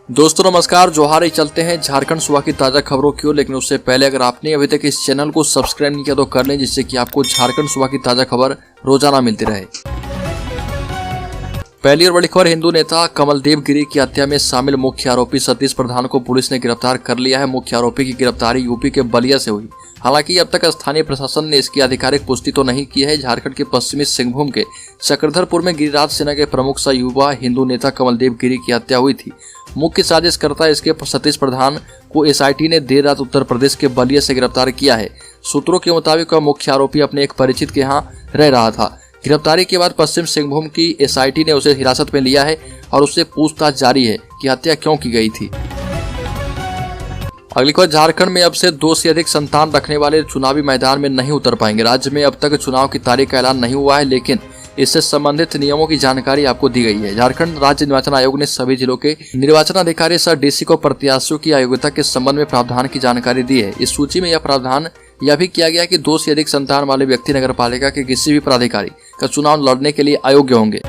दोस्तों नमस्कार, जोहार। चलते हैं झारखंड सुबह की ताज़ा खबरों की ओर, लेकिन उससे पहले अगर आपने अभी तक इस चैनल को सब्सक्राइब नहीं किया तो कर लें, जिससे कि आपको झारखंड सुबह की ताज़ा खबर रोजाना मिलती रहे। पहली और बड़ी खबर, हिंदू नेता कमलदेव गिरी की हत्या में शामिल मुख्य आरोपी सतीश प्रधान को पुलिस ने गिरफ्तार कर लिया है। मुख्य आरोपी की गिरफ्तारी यूपी के बलिया से हुई। हालांकि अब तक स्थानीय प्रशासन ने इसकी आधिकारिक पुष्टि तो नहीं की है। झारखंड के पश्चिमी सिंहभूम के चक्रधरपुर में गिरिराज सेना के प्रमुख सा युवा हिंदू नेता कमलदेव गिरी की हत्या हुई थी। मुख्य साजिशकर्ता इसके सतीश प्रधान को एसआईटी ने देर रात उत्तर प्रदेश के बलिया से गिरफ्तार किया है। सूत्रों के मुताबिक मुख्य आरोपी अपने एक परिचित के यहाँ रह रहा था। गिरफ्तारी के बाद पश्चिम सिंहभूम की एसआईटी ने उसे हिरासत में लिया है और उससे पूछताछ जारी है कि हत्या क्यों की गई थी। अगली खबर, झारखंड में अब से 2 से अधिक संतान रखने वाले चुनावी मैदान में नहीं उतर पाएंगे। राज्य में अब तक चुनाव की तारीख का ऐलान नहीं हुआ है, लेकिन इससे संबंधित नियमों की जानकारी आपको दी गई है। झारखंड राज्य निर्वाचन आयोग ने सभी जिलों के निर्वाचन अधिकारी सह डीसी को प्रत्याशियों की आयोग्यता के संबंध में प्रावधान की जानकारी दी है। इस सूची में यह प्रावधान यह भी किया गया कि 2 से अधिक संतान वाले व्यक्ति नगर पालिका के किसी भी पदाधिकारी का चुनाव लड़ने के लिए अयोग्य होंगे।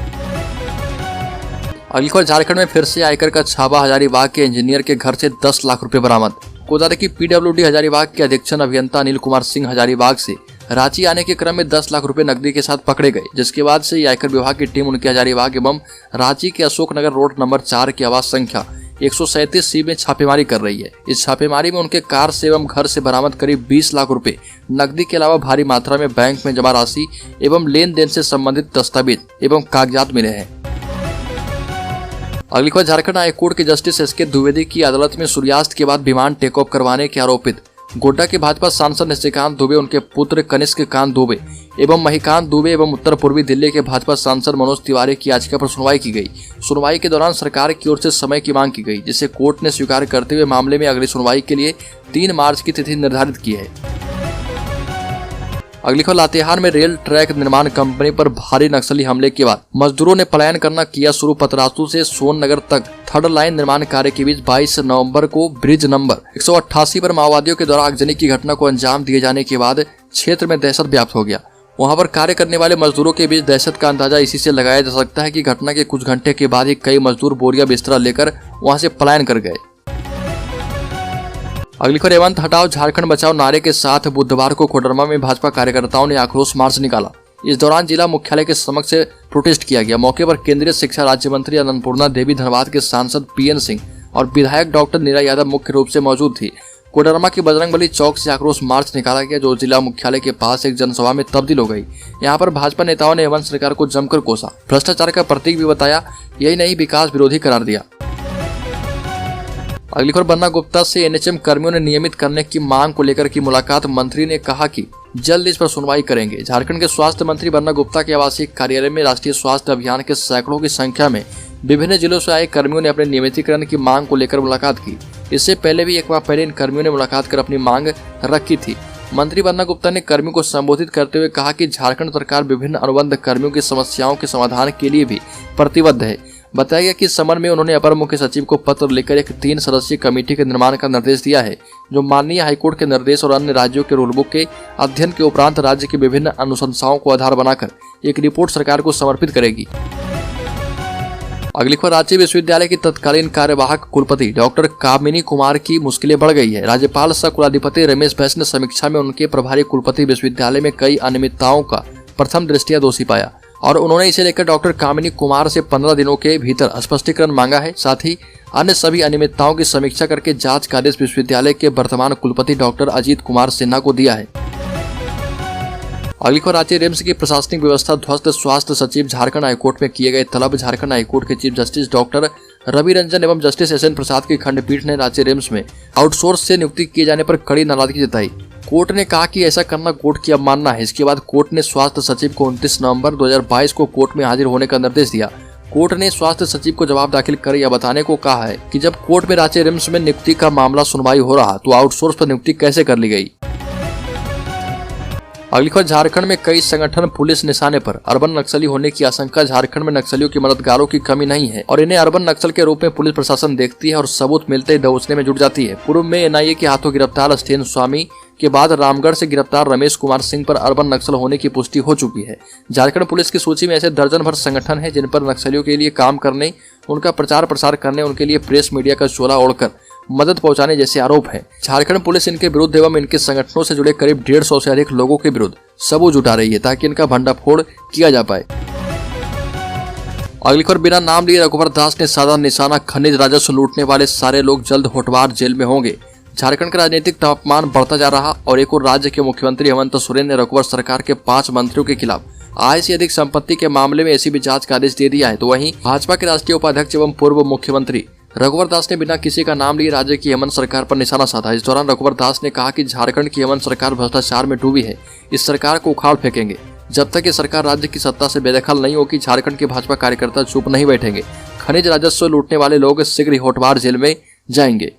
अगली खबर, झारखंड में फिर से आयकर का छापा। हजारीबाग के इंजीनियर के घर से 10 लाख रुपए बरामद। कोदार की पीडब्ल्यूडी हजारीबाग के अधीक्षण अभियंता अनिल कुमार सिंह हजारीबाग से रांची आने के क्रम में 10 लाख रुपए नकदी के साथ पकड़े गए, जिसके बाद से आयकर विभाग की टीम उनके हजारीबाग एवं रांची के अशोकनगर रोड नंबर 4 की आवास संख्या 137C में छापेमारी कर रही है। इस छापेमारी में उनके कार से एवं घर से बरामद करीब 20 लाख रुपए नकदी के अलावा भारी मात्रा में बैंक में जमा राशि एवं लेन देन से संबंधित दस्तावेज एवं कागजात मिले हैं। अगली खबर, झारखंड हाईकोर्ट के जस्टिस एसके द्विवेदी की अदालत में सूर्यास्त के बाद विमान टेक ऑफ करवाने के आरोपित गोड्डा के भाजपा सांसद निशिकांत दुबे, उनके पुत्र कनिष्क कांत दुबे एवं महिकांत दुबे एवं उत्तर पूर्वी दिल्ली के भाजपा सांसद मनोज तिवारी की याचिका पर सुनवाई की गई। सुनवाई के दौरान सरकार की ओर से समय की मांग की गई, जिसे कोर्ट ने स्वीकार करते हुए मामले में अगली सुनवाई के लिए 3 मार्च की तिथि निर्धारित की है। अगली खबर, लातेहार में रेल ट्रैक निर्माण कंपनी पर भारी नक्सली हमले के बाद मजदूरों ने पलायन करना किया शुरू। पतरातू से सोननगर तक थर्ड लाइन निर्माण कार्य के बीच 22 नवंबर को ब्रिज नंबर 188 पर माओवादियों के द्वारा आगजनी की घटना को अंजाम दिए जाने के बाद क्षेत्र में दहशत व्याप्त हो गया। वहां पर कार्य करने वाले मजदूरों के बीच दहशत का अंदाजा इसी से लगाया जा सकता है कि घटना के कुछ घंटे के बाद ही कई मजदूर बोरिया बिस्तरा लेकर वहां से पलायन कर गए। अगली खबर, एवंत हटाओ झारखंड बचाओ नारे के साथ बुधवार को कोडरमा में भाजपा कार्यकर्ताओं ने आक्रोश मार्च निकाला। इस दौरान जिला मुख्यालय के समक्ष प्रोटेस्ट किया गया। मौके पर केंद्रीय शिक्षा राज्य मंत्री अन्नपूर्णा देवी, धनबाद के सांसद पीएन सिंह और विधायक डॉक्टर नीरा यादव मुख्य रूप से मौजूद थी। कोडरमा के बजरंगबली चौक से आक्रोश मार्च निकाला गया, जो जिला मुख्यालय के पास एक जनसभा में तब्दील हो गई। यहाँ पर भाजपा नेताओं ने हेमंत सरकार को जमकर कोसा, भ्रष्टाचार का प्रतीक भी बताया, यही नहीं विकास विरोधी करार दिया। अगली खबर, बन्ना गुप्ता से एनएचएम कर्मियों ने नियमित करने की मांग को लेकर की मुलाकात। मंत्री ने कहा कि जल्द इस पर सुनवाई करेंगे। झारखंड के स्वास्थ्य मंत्री बन्ना गुप्ता के आवासीय कार्यालय में राष्ट्रीय स्वास्थ्य अभियान के सैकड़ों की संख्या में विभिन्न जिलों से आए कर्मियों ने अपने नियमितीकरण की मांग को लेकर मुलाकात की। इससे पहले भी एक बार पहले इन कर्मियों ने मुलाकात कर अपनी मांग रखी थी। मंत्री बन्ना गुप्ता ने कर्मियों को संबोधित करते हुए कहा कि झारखंड सरकार विभिन्न अनुबंध कर्मियों की समस्याओं के समाधान के लिए भी प्रतिबद्ध है। बताया गया कि इस संबंध में उन्होंने अपर मुख्य सचिव को पत्र लिखकर एक 3 सदस्यीय कमेटी के निर्माण का निर्देश दिया है, जो माननीय हाईकोर्ट के निर्देश और अन्य राज्यों के रूलबुक के अध्ययन के उपरांत राज्य की विभिन्न अनुशंसाओं को आधार बनाकर एक रिपोर्ट सरकार को समर्पित करेगी। अगली खबर, रांची विश्वविद्यालय की तत्कालीन कार्यवाहक कुलपति डॉक्टर कामिनी कुमार की मुश्किलें बढ़ गई है। राज्यपाल सह कुलाधिपति रमेश बैस ने समीक्षा में उनके प्रभारी कुलपति विश्वविद्यालय में कई अनियमितताओं का प्रथम दृष्टया दोषी पाया और उन्होंने इसे लेकर डॉक्टर कामिनी कुमार से 15 दिनों के भीतर स्पष्टीकरण मांगा है। साथ ही अन्य सभी अनियमितताओं की समीक्षा करके जांच का आदेश विश्वविद्यालय के वर्तमान कुलपति डॉक्टर अजीत कुमार सिन्हा को दिया है। अगली खबर, रांची रिम्स की प्रशासनिक व्यवस्था ध्वस्त। स्वास्थ्य सचिव झारखंड हाईकोर्ट में किए गए तलब। झारखंड हाईकोर्ट के chief justice doctor Ravi Ranjan एवं जस्टिस एसएन प्रसाद की खंडपीठ ने रांची रिम्स में आउटसोर्स से नियुक्ति किए जाने पर कड़ी नाराजगी जताई। कोर्ट ने कहा कि ऐसा करना कोर्ट की अवमानना है। इसके बाद कोर्ट ने स्वास्थ्य सचिव को 29 नवंबर 2022 को कोर्ट में हाजिर होने का निर्देश दिया। कोर्ट ने स्वास्थ्य सचिव को जवाब दाखिल कर यह बताने को कहा है कि जब कोर्ट में रांची रिम्स में नियुक्ति का मामला सुनवाई हो रहा तो आउटसोर्स पर नियुक्ति कैसे कर ली गई। अगली खबर, झारखंड में कई संगठन पुलिस निशाने पर। अर्बन नक्सली होने की आशंका। झारखंड में नक्सलियों की मददगारों की कमी नहीं है और इन्हें अर्बन नक्सल के रूप में पुलिस प्रशासन देखती है और सबूत मिलते ही दबोचने में जुट जाती है। पूर्व में एनआईए के हाथों गिरफ्तार स्टेन स्वामी के बाद रामगढ़ से गिरफ्तार रमेश कुमार सिंह पर अर्बन नक्सल होने की पुष्टि हो चुकी है। झारखंड पुलिस की सूची में ऐसे दर्जन भर संगठन है जिन पर नक्सलियों के लिए काम करने, उनका प्रचार प्रसार करने, उनके लिए प्रेस मीडिया का चोला ओढ़कर मदद पहुंचाने जैसे आरोप है। झारखंड पुलिस इनके विरुद्ध एवं इनके संगठनों से जुड़े करीब 150 से अधिक लोगों के विरुद्ध सबूत जुटा रही है ताकि इनका भंडाफोड़ किया जा पाए। अगली खबर, बिना नाम लिए रघुवर दास ने साधा निशाना। खनिज राजस्व लूटने वाले सारे लोग जल्द होटवार जेल में होंगे। झारखंड का राजनीतिक तापमान बढ़ता जा रहा और एक और राज्य के मुख्यमंत्री हेमंत सोरेन ने रघुवर सरकार के 5 मंत्रियों के खिलाफ आय से अधिक संपत्ति के मामले में एसीबी जांच का आदेश दे दिया है। तो वहीं भाजपा के राष्ट्रीय उपाध्यक्ष एवं पूर्व मुख्यमंत्री रघुवर दास ने बिना किसी का नाम लिए राज्य की हेमंत सरकार पर निशाना साधा। इस दौरान रघुवर दास ने कहा कि झारखंड की हेमंत सरकार भ्रष्टाचार में डूबी है, इस सरकार को उखाड़ फेंकेंगे। जब तक ये सरकार राज्य की सत्ता से बेदखल नहीं होगी, झारखंड के भाजपा कार्यकर्ता चुप नहीं बैठेंगे। खनिज राजस्व लूटने वाले लोग शीघ्र ही होटवार जेल में जाएंगे।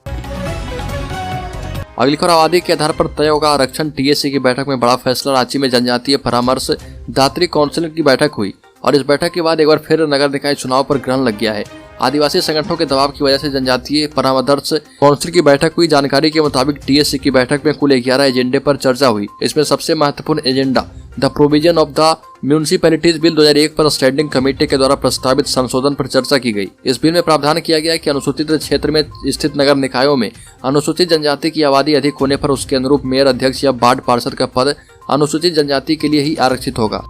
अगली खबर, आबादी के आधार पर तय होगा आरक्षण। टीएससी की बैठक में बड़ा फैसला। रांची में जनजातीय परामर्श दात्री काउंसिल की बैठक हुई और इस बैठक के बाद एक बार फिर नगर निकाय चुनाव पर ग्रहण लग गया है। आदिवासी संगठनों के दबाव की वजह से जनजातीय परामर्श काउंसिल की बैठक हुई। जानकारी के मुताबिक टीएससी की बैठक में कुल 11 एजेंडे पर चर्चा हुई। इसमें सबसे महत्वपूर्ण agenda the provision of the municipalities bill 2001 पर स्टैंडिंग कमेटी के द्वारा प्रस्तावित संशोधन पर चर्चा की गई। इस बिल में प्रावधान किया गया है कि अनुसूचित क्षेत्र में स्थित नगर निकायों में अनुसूचित जनजाति की आबादी अधिक होने पर उसके अनुरूप मेयर, अध्यक्ष या वार्ड पार्षद का पद अनुसूचित जनजाति के लिए ही आरक्षित होगा।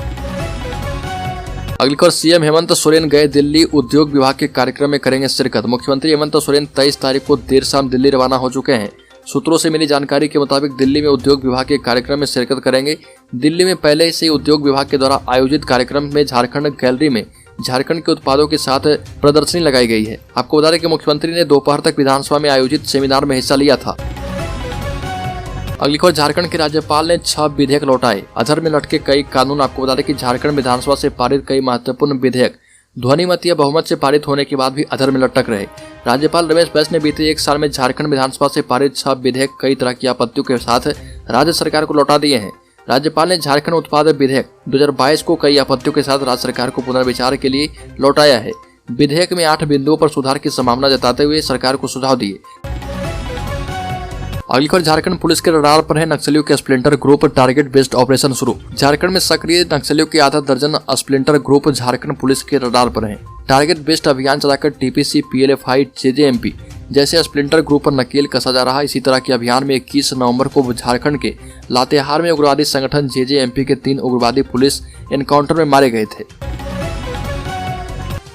अगली खबर, सीएम हेमंत सोरेन गए दिल्ली। उद्योग विभाग के कार्यक्रम में करेंगे शिरकत। मुख्यमंत्री हेमंत सोरेन 23 तारीख को देर शाम दिल्ली रवाना हो चुके हैं। सूत्रों से मिली जानकारी के मुताबिक दिल्ली में उद्योग विभाग के कार्यक्रम में शिरकत करेंगे। दिल्ली में पहले से ही उद्योग विभाग के द्वारा आयोजित कार्यक्रम में झारखंड गैलरी में झारखंड के उत्पादों के साथ प्रदर्शनी लगाई गई है। आपको बता दें कि मुख्यमंत्री ने दोपहर तक विधानसभा में आयोजित सेमिनार में हिस्सा लिया था। अगली खबर, झारखंड के राज्यपाल ने 6 विधेयक लौटाए। अधर में लटके कई कानून। आपको बता दें कि झारखंड विधानसभा से पारित कई महत्वपूर्ण विधेयक ध्वनिमत या बहुमत से पारित होने के बाद भी अधर में लटक रहे। राज्यपाल रमेश बैस ने बीते 1 साल में झारखंड विधानसभा से पारित 6 विधेयक कई तरह की आपत्तियों के साथ राज्य सरकार को लौटा दिए हैं। राज्यपाल ने झारखंड उत्पाद विधेयक 2022 को कई आपत्तियों के साथ राज्य सरकार को पुनर्विचार के लिए लौटाया है। विधेयक में 8 बिंदुओं पर सुधार की संभावना जताते हुए सरकार को सुझाव दिए। अगली खबर, झारखंड पुलिस के रडार पर है नक्सलियों के splinter group. Target based operation शुरू। झारखंड में सक्रिय नक्सलियों के आधा दर्जन स्प्लिंटर ग्रुप झारखंड पुलिस के रडार पर हैं। टारगेट बेस्ड अभियान चलाकर टीपीसी, पीएलएफआई, जेजेएमपी जैसे स्प्लिंटर ग्रुप पर नकेल कसा जा रहा है। इसी तरह के अभियान में 21 नवंबर को झारखंड के लातेहार में उग्रवादी संगठन जेजेएमपी के 3 उग्रवादी पुलिस एनकाउंटर में मारे गए थे।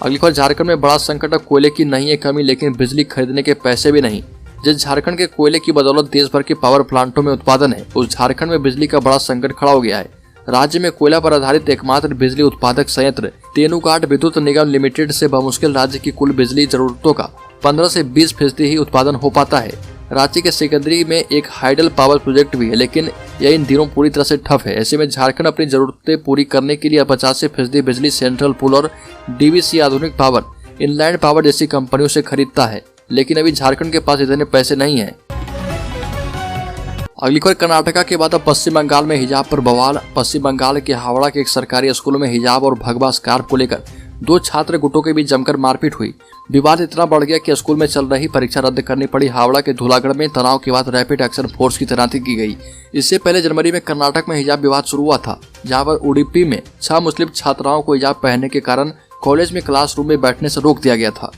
अगली खबर, झारखंड में बड़ा संकट। कोयले की नहीं है कमी, लेकिन बिजली खरीदने के पैसे भी नहीं। जिस झारखंड के कोयले की बदौलत देश भर के पावर प्लांटों में उत्पादन है, उस झारखंड में बिजली का बड़ा संकट खड़ा हो गया है। राज्य में कोयला पर आधारित एकमात्र बिजली उत्पादक संयंत्र तेनुघाट विद्युत निगम लिमिटेड से बमुश्किल राज्य की कुल बिजली जरूरतों का 15 से 20% ही उत्पादन हो पाता है। रांची के सिकंदरी में एक हाइडल पावर प्रोजेक्ट भी है, लेकिन यह इन दिनों पूरी तरह से ठप है। ऐसे में झारखंड अपनी जरूरतें पूरी करने के लिए 85% बिजली सेंट्रल पूल और डीवीसी आधुनिक पावर, इनलैंड पावर जैसी कंपनियों से खरीदता है, लेकिन अभी झारखंड के पास इतने पैसे नहीं हैं। अगली खबर, कर्नाटका के बाद अब पश्चिम बंगाल में हिजाब पर बवाल। पश्चिम बंगाल के हावड़ा के एक सरकारी स्कूल में हिजाब और भगवा स्कार्फ को लेकर 2 छात्र गुटों के बीच जमकर मारपीट हुई। विवाद इतना बढ़ गया कि स्कूल में चल रही परीक्षा रद्द करनी पड़ी। हावड़ा के धूलागढ़ में तनाव के बाद रैपिड एक्शन फोर्स की तैनाती की गई। इससे पहले जनवरी में कर्नाटक में हिजाब विवाद शुरू हुआ था, जहाँ पर उडुपी में 6 मुस्लिम छात्राओं को हिजाब पहनने के कारण कॉलेज में क्लासरूम में बैठने से रोक दिया गया था।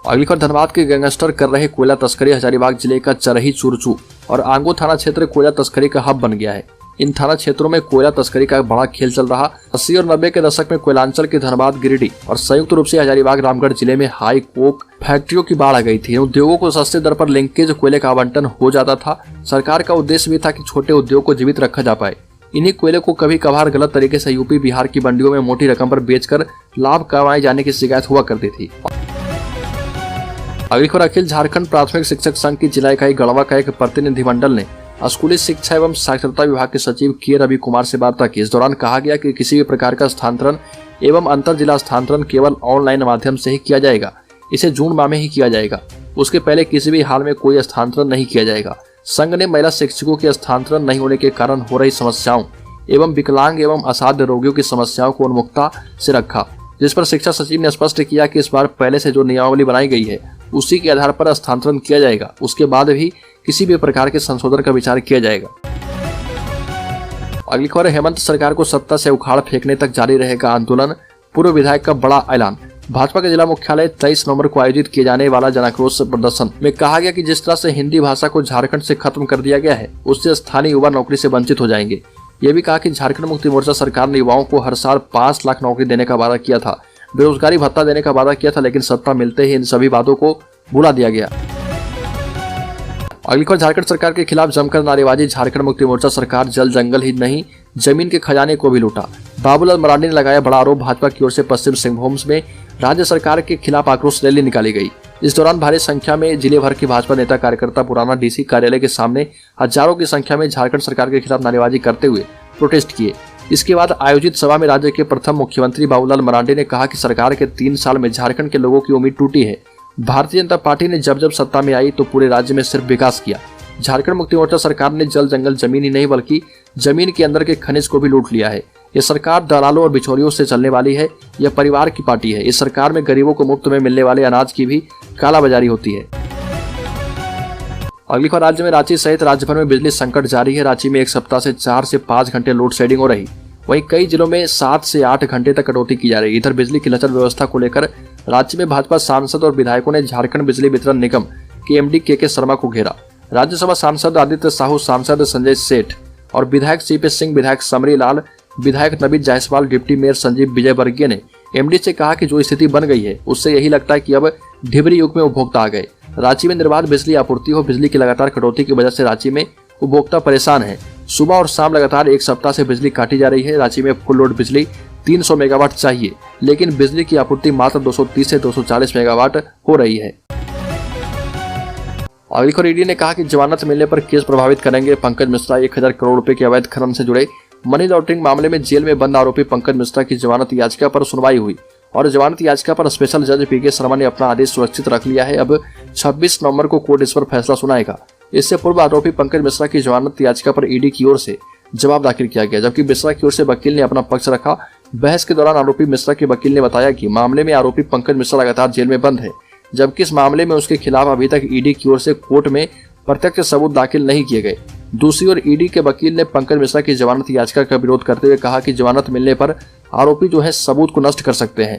अगली खबर, धनबाद के गैंगस्टर कर रहे कोयला तस्करी। हजारीबाग जिले का चरही, चुरचू और आंगो थाना क्षेत्र कोयला तस्करी का हब बन गया है। इन थाना क्षेत्रों में कोयला तस्करी का बड़ा खेल चल रहा। 80 और 90 के दशक में कोयलांचल के धनबाद, गिरिडीह और संयुक्त रूप से हजारीबाग, रामगढ़ जिले में हाई कोक फैक्ट्रियों की बाढ़ आ गई थी। उद्योगों को सस्ते दर पर लिंकेज कोयले का आवंटन हो जाता था। सरकार का उद्देश्य भी था कि छोटे उद्योग को जीवित रखा जा पाए। इन्हीं कोयले को कभी कभार गलत तरीके से यूपी, बिहार की मंडियों में मोटी रकम पर बेचकर लाभ कमाए जाने की शिकायत हुआ करती थी। अगली खबर, अखिल झारखंड प्राथमिक शिक्षक संघ की जिला इकाई गढ़वा का एक प्रतिनिधिमंडल ने स्कूली शिक्षा एवं साक्षरता विभाग के सचिव के रवि कुमार से वार्ता की। इस दौरान कहा गया कि किसी भी प्रकार का स्थानांतरण एवं अंतर जिला स्थानांतरण केवल ऑनलाइन माध्यम से ही किया जाएगा। इसे जून माह में ही किया जाएगा। उसके पहले किसी भी हाल में कोई स्थानांतरण नहीं किया जाएगा। संघ ने महिला शिक्षकों के स्थानांतरण नहीं होने के कारण हो रही समस्याओं एवं विकलांग एवं असाध्य रोगियों की समस्याओं को उन्मुखता से रखा, जिस पर शिक्षा सचिव ने स्पष्ट किया कि इस बार पहले से जो नियमावली बनाई गई है उसी के आधार पर स्थानांतरण किया जाएगा। उसके बाद भी किसी भी प्रकार के संशोधन का विचार किया जाएगा। अगली खबर, हेमंत सरकार को सत्ता से उखाड़ फेंकने तक जारी रहेगा आंदोलन, पूर्व विधायक का बड़ा ऐलान। भाजपा के जिला मुख्यालय 23 नवंबर को आयोजित किए जाने वाला जनाक्रोश प्रदर्शन में कहा गया कि जिस तरह से हिंदी भाषा को झारखंड से खत्म कर दिया गया है उससे स्थानीय युवा नौकरी से वंचित हो जाएंगे। ये भी कहा कि झारखंड मुक्ति मोर्चा सरकार ने युवाओं को हर साल 5 लाख नौकरी देने का वादा किया था, बेरोजगारी भत्ता देने का वादा किया था, लेकिन सत्ता मिलते ही इन सभी वादों को भुला दिया गया। अगली खबर, झारखंड सरकार के खिलाफ जमकर नारेबाजी, झारखंड मुक्ति मोर्चा सरकार जल जंगल ही नहीं जमीन के खजाने को भी लूटा। बाबूलाल मरांडी ने लगाया बड़ा आरोप, भाजपा की ओर से पश्चिम सिंहभूम में राज्य सरकार के खिलाफ आक्रोश रैली निकाली गई। इस दौरान भारी संख्या में जिले भर के भाजपा नेता कार्यकर्ता पुराना डीसी कार्यालय के सामने हजारों की संख्या में झारखंड सरकार के खिलाफ नारेबाजी करते हुए प्रोटेस्ट किए। इसके बाद आयोजित सभा में राज्य के प्रथम मुख्यमंत्री बाबूलाल मरांडी ने कहा कि सरकार के 3 साल में झारखंड के लोगों की उम्मीद टूटी है। भारतीय जनता पार्टी ने जब सत्ता में आई तो पूरे राज्य में सिर्फ विकास किया। झारखंड मुक्ति मोर्चा सरकार ने जल जंगल जमीन ही नहीं बल्कि जमीन के अंदर के खनिज को भी लूट लिया है। यह सरकार दलालों और बिचौलियों से चलने वाली है। यह परिवार की पार्टी है। इस सरकार में गरीबों को मुफ्त में मिलने वाले अनाज की भी कालाबाजारी होती है। अगली खबर, राज्य में रांची सहित राज्य भर में बिजली संकट जारी है। रांची में एक सप्ताह से 4 से 5 घंटे लोड शेडिंग हो रही, वहीं कई जिलों में 7 से 8 घंटे तक कटौती की जा रही है। इधर बिजली की लचर व्यवस्था को लेकर राज्य में भाजपा सांसद और विधायकों ने झारखंड बिजली वितरण निगम के एमडी के शर्मा को घेरा। राज्यसभा सांसद आदित्य साहू, सांसद संजय सेठ और विधायक सीपी सिंह, विधायक समरी लाल, विधायक नवीन जायसवाल, डिप्टी मेयर संजीव विजयवर्गीय ने एमडी से कहा कि जो स्थिति बन गई है उससे यही लगता है कि अब ढिबरी युग में उपभोक्ता आ गए। रांची में निर्बाध बिजली आपूर्ति हो, बिजली की लगातार कटौती की वजह से रांची में उपभोक्ता परेशान है। सुबह और शाम लगातार एक सप्ताह से बिजली काटी जा रही है। रांची में फुल लोड बिजली 300 मेगावाट चाहिए, लेकिन बिजली की आपूर्ति मात्र 230 से 240 मेगावाट हो रही है। अगली खबर, ईडी ने कहा कि जमानत मिलने पर केस प्रभावित करेंगे पंकज मिश्रा। 1000 करोड़ रुपए के अवैध खनन से जुड़े मनी लॉन्ड्रिंग मामले में जेल में बंद आरोपी पंकज मिश्रा की जमानत याचिका पर सुनवाई हुई और जमानत याचिका पर स्पेशल जज पीके शर्मा ने अपना आदेश सुरक्षित रख लिया है। अब 26 नवंबर को कोर्ट इस पर फैसला सुनाएगा। इससे पूर्व आरोपी पंकज मिश्रा की जमानत याचिका पर ईडी की ओर से जवाब दाखिल किया गया, जबकि मिश्रा की ओर से वकील ने अपना पक्ष रखा। बहस के दौरान आरोपी मिश्रा के वकील ने बताया कि मामले में आरोपी पंकज मिश्रा लगातार जेल में बंद है, जबकि इस मामले में उसके खिलाफ अभी तक ईडी की ओर से कोर्ट में प्रत्यक्ष सबूत दाखिल नहीं किए गए। दूसरी ओर ईडी के वकील ने पंकज मिश्रा की जमानत याचिका का विरोध करते हुए कहा कि जमानत मिलने पर आरोपी जो है सबूत को नष्ट कर सकते हैं।